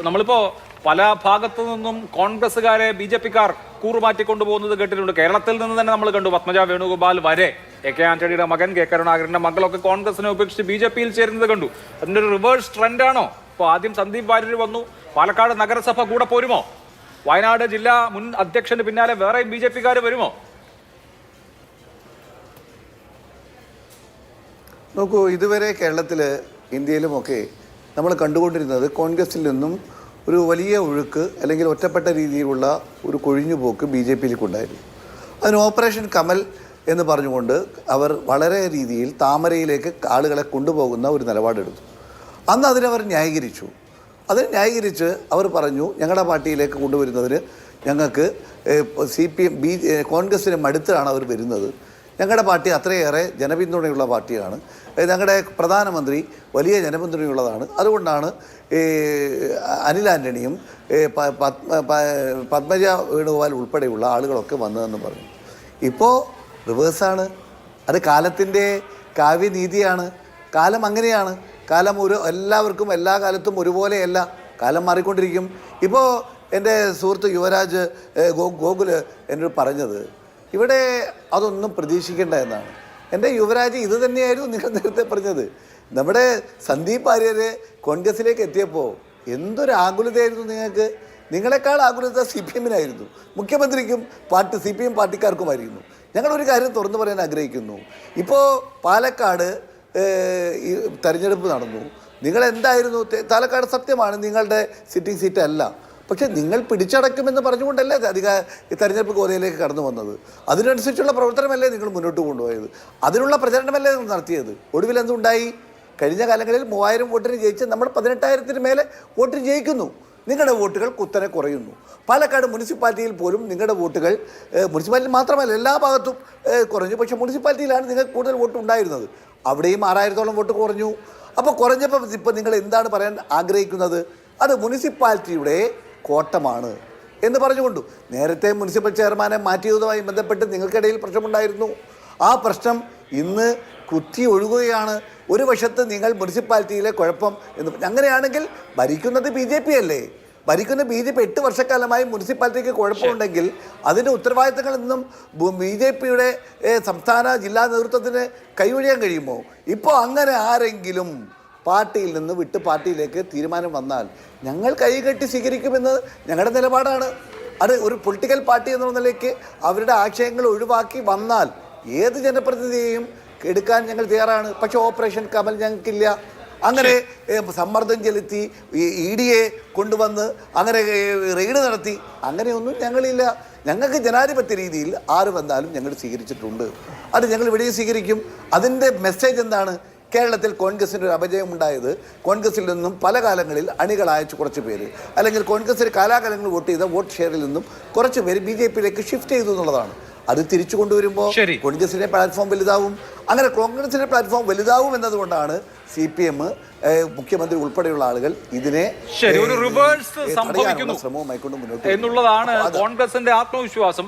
നമ്മളിപ്പോ പല ഭാഗത്തു നിന്നും കോൺഗ്രസ്സുകാരെ BJP-ക്കാർ കൂറുമാറ്റിക്കൊണ്ടുപോകുന്നത് കേട്ടിട്ടുണ്ട്. കേരളത്തിൽ നിന്ന് തന്നെ നമ്മൾ കണ്ടു. പത്മജ വേണുഗോപാൽ വരെ AK ആന്റണിയുടെ മകൻ K കരുണാകരന്റെ മക്കളൊക്കെ കോൺഗ്രസിനെ ഉപേക്ഷിച്ച് BJP-യിൽ ചേരുന്നത് കണ്ടു. അതിന്റെ ഒരു റിവേഴ്സ് ട്രെൻഡാണോ? ഇപ്പോൾ ആദ്യം സന്ദീപ് വാര്യർ വന്നു, പാലക്കാട് നഗരസഭ കൂടെ പോരുമോ? വയനാട് ജില്ലാ മുൻ അധ്യക്ഷന് പിന്നാലെ വേറെയും BJP-ക്കാർ വരുമോ? നോക്കൂ, ഇതുവരെ കേരളത്തിൽ ഇന്ത്യയിലുമൊക്കെ നമ്മൾ കണ്ടുകൊണ്ടിരുന്നത് കോൺഗ്രസിൽ നിന്നും ഒരു വലിയ ഒഴുക്ക് അല്ലെങ്കിൽ ഒറ്റപ്പെട്ട രീതിയിലുള്ള ഒരു കൊഴിഞ്ഞുപോക്ക് BJP-യിലേക്കുണ്ടായിരുന്നു. അതിന് ഓപ്പറേഷൻ കമൽ എന്ന് പറഞ്ഞുകൊണ്ട് അവർ വളരെ രീതിയിൽ താമരയിലേക്ക് ആളുകളെ കൊണ്ടുപോകുന്ന ഒരു നിലപാടെടുത്തു. അന്ന് അതിനവർ ന്യായീകരിച്ചു. അത് ന്യായീകരിച്ച് അവർ പറഞ്ഞു, ഞങ്ങളുടെ പാർട്ടിയിലേക്ക് കൊണ്ടുവരുന്നതിന് ഞങ്ങൾക്ക് കോൺഗ്രസിന് മടുത്താണ് അവർ വരുന്നത്. ഞങ്ങളുടെ പാർട്ടി അത്രയേറെ ജനപിന്തുണയുള്ള പാർട്ടിയാണ്. ഞങ്ങളുടെ പ്രധാനമന്ത്രി വലിയ ജനപിന്തുണയുള്ളതാണ്. അതുകൊണ്ടാണ് അനിൽ ആൻ്റണിയും പത്മജ വേണുഗോപാൽ ഉൾപ്പെടെയുള്ള ആളുകളൊക്കെ വന്നതെന്ന് പറഞ്ഞു. ഇപ്പോൾ റിവേഴ്സാണ്. അത് കാലത്തിൻ്റെ കാവ്യനീതിയാണ്. കാലം അങ്ങനെയാണ്. കാലം എല്ലാവർക്കും എല്ലാ കാലത്തും ഒരുപോലെയല്ല. കാലം മാറിക്കൊണ്ടിരിക്കും. ഇപ്പോൾ എൻ്റെ സുഹൃത്ത് യുവരാജ് ഗോകുല് എന്നോട് പറഞ്ഞത് ഇവിടെ അതൊന്നും പ്രതീക്ഷിക്കേണ്ട എന്നാണ്. എൻ്റെ യുവരാജ് ഇത് തന്നെയായിരുന്നു നിങ്ങൾ നേരത്തെ പറഞ്ഞത്. നമ്മുടെ സന്ദീപ് വാര്യർ കോൺഗ്രസിലേക്ക് എത്തിയപ്പോൾ എന്തൊരു ആകുലതയായിരുന്നു നിങ്ങൾക്ക്. നിങ്ങളെക്കാൾ ആകുലത CPM-നായിരുന്നു, മുഖ്യമന്ത്രിക്കും CPM പാർട്ടിക്കാർക്കുമായിരുന്നു. ഞങ്ങളൊരു കാര്യം തുറന്നു പറയാൻ ആഗ്രഹിക്കുന്നു. ഇപ്പോൾ പാലക്കാട് ഈ തെരഞ്ഞെടുപ്പ് നടന്നു. നിങ്ങളെന്തായിരുന്നു? പാലക്കാട് സത്യമാണ് നിങ്ങളുടെ സിറ്റിംഗ് സീറ്റല്ല. പക്ഷേ നിങ്ങൾ പിടിച്ചടക്കുമെന്ന് പറഞ്ഞുകൊണ്ടല്ലേ തെരഞ്ഞെടുപ്പ് ഗോതയിലേക്ക് കടന്നു വന്നത്. അതിനനുസരിച്ചുള്ള പ്രവർത്തനമല്ലേ നിങ്ങൾ മുന്നോട്ട് കൊണ്ടുപോയത്. അതിനുള്ള പ്രചരണമല്ലേ നിങ്ങൾ നടത്തിയത്. ഒടുവിൽ എന്തുണ്ടായി? കഴിഞ്ഞ കാലങ്ങളിൽ 3000 വോട്ടിന് ജയിച്ച് നമ്മൾ 18,000-ന് മേലെ വോട്ടിന് ജയിക്കുന്നു. നിങ്ങളുടെ വോട്ടുകൾ കുത്തനെ കുറയുന്നു. പാലക്കാട് മുനിസിപ്പാലിറ്റിയിൽ പോലും നിങ്ങളുടെ വോട്ടുകൾ, മുനിസിപ്പാലിറ്റി മാത്രമല്ല എല്ലാ ഭാഗത്തും കുറഞ്ഞു. പക്ഷേ മുനിസിപ്പാലിറ്റിയിലാണ് നിങ്ങൾക്ക് കൂടുതൽ വോട്ട് ഉണ്ടായിരുന്നത്. അവിടെയും 6000-ഓളം വോട്ട് കുറഞ്ഞു. അപ്പോൾ കുറഞ്ഞപ്പോൾ ഇപ്പോൾ നിങ്ങൾ എന്താണ് പറയാൻ ആഗ്രഹിക്കുന്നത്? അത് മുനിസിപ്പാലിറ്റിയുടെ കോട്ടമാണ് എന്ന് പറഞ്ഞുകൊണ്ടു. നേരത്തെ മുനിസിപ്പൽ ചെയർമാനെ മാറ്റിയതുമായി ബന്ധപ്പെട്ട് നിങ്ങൾക്കിടയിൽ പ്രശ്നമുണ്ടായിരുന്നു. ആ പ്രശ്നം ഇന്ന് കുത്തി ഒഴുകുകയാണ്. ഒരു വശത്ത് നിങ്ങൾ മുനിസിപ്പാലിറ്റിയിലെ കുഴപ്പം എന്ന്, അങ്ങനെയാണെങ്കിൽ ഭരിക്കുന്നത് BJP അല്ലേ? ഭരിക്കുന്ന BJP 8 വർഷക്കാലമായി മുനിസിപ്പാലിറ്റിക്ക് കുഴപ്പമുണ്ടെങ്കിൽ അതിൻ്റെ ഉത്തരവാദിത്തങ്ങളിൽ നിന്നും BJP-യുടെ സംസ്ഥാന ജില്ലാ നേതൃത്വത്തിന് കൈയൊഴിയാൻ കഴിയുമോ? ഇപ്പോൾ അങ്ങനെ ആരെങ്കിലും പാർട്ടിയിൽ നിന്ന് വിട്ട് പാർട്ടിയിലേക്ക് തീരുമാനം വന്നാൽ ഞങ്ങൾ കൈകെട്ടി സ്വീകരിക്കുമെന്ന് ഞങ്ങളുടെ നിലപാടാണ്. അത് ഒരു പൊളിറ്റിക്കൽ പാർട്ടി എന്നുള്ള നിലയ്ക്ക് അവരുടെ ആശയങ്ങൾ ഒഴിവാക്കി വന്നാൽ ഏത് ജനപ്രതിനിധിയെയും എടുക്കാൻ ഞങ്ങൾ തയ്യാറാണ്. പക്ഷേ ഓപ്പറേഷൻ കമൽ ഞങ്ങൾക്കില്ല. അങ്ങനെ സമ്മർദ്ദം ചെലുത്തി ED-യെ കൊണ്ടുവന്ന് അങ്ങനെ റെയ്ഡ് നടത്തി അങ്ങനെയൊന്നും ഞങ്ങളില്ല. ഞങ്ങൾക്ക് ജനാധിപത്യ രീതിയിൽ ആര് വന്നാലും ഞങ്ങൾ സ്വീകരിച്ചിട്ടുണ്ട്. അത് ഞങ്ങൾ ഇവിടെയും സ്വീകരിക്കും. അതിൻ്റെ മെസ്സേജ് എന്താണ്? കേരളത്തിൽ കോൺഗ്രസിന് ഒരു അപജയം ഉണ്ടായത് കോൺഗ്രസിൽ നിന്നും പല കാലങ്ങളിൽ അണികളായ കുറച്ച് പേര്, അല്ലെങ്കിൽ കോൺഗ്രസിന് കാലാകാലങ്ങൾ വോട്ട് ചെയ്ത വോട്ട് ഷെയറിൽ നിന്നും കുറച്ച് പേര് BJP-യിലേക്ക് ഷിഫ്റ്റ് ചെയ്തു എന്നുള്ളതാണ്. അത് തിരിച്ചു കൊണ്ടുവരുമ്പോൾ കോൺഗ്രസിൻ്റെ പ്ലാറ്റ്ഫോം വലുതാവും. അങ്ങനെ കോൺഗ്രസിൻ്റെ പ്ലാറ്റ്ഫോം വലുതാവും എന്നതുകൊണ്ടാണ് CPM മുഖ്യമന്ത്രി ഉൾപ്പെടെയുള്ള ആളുകൾ ഇതിനെ ഒരു റിവേഴ്സ് സംഭവിക്കുന്നു ശ്രമവുമായി കൊണ്ട് മുന്നോട്ട് എന്നുള്ളതാണ് കോൺഗ്രസിന്റെ ആത്മവിശ്വാസം.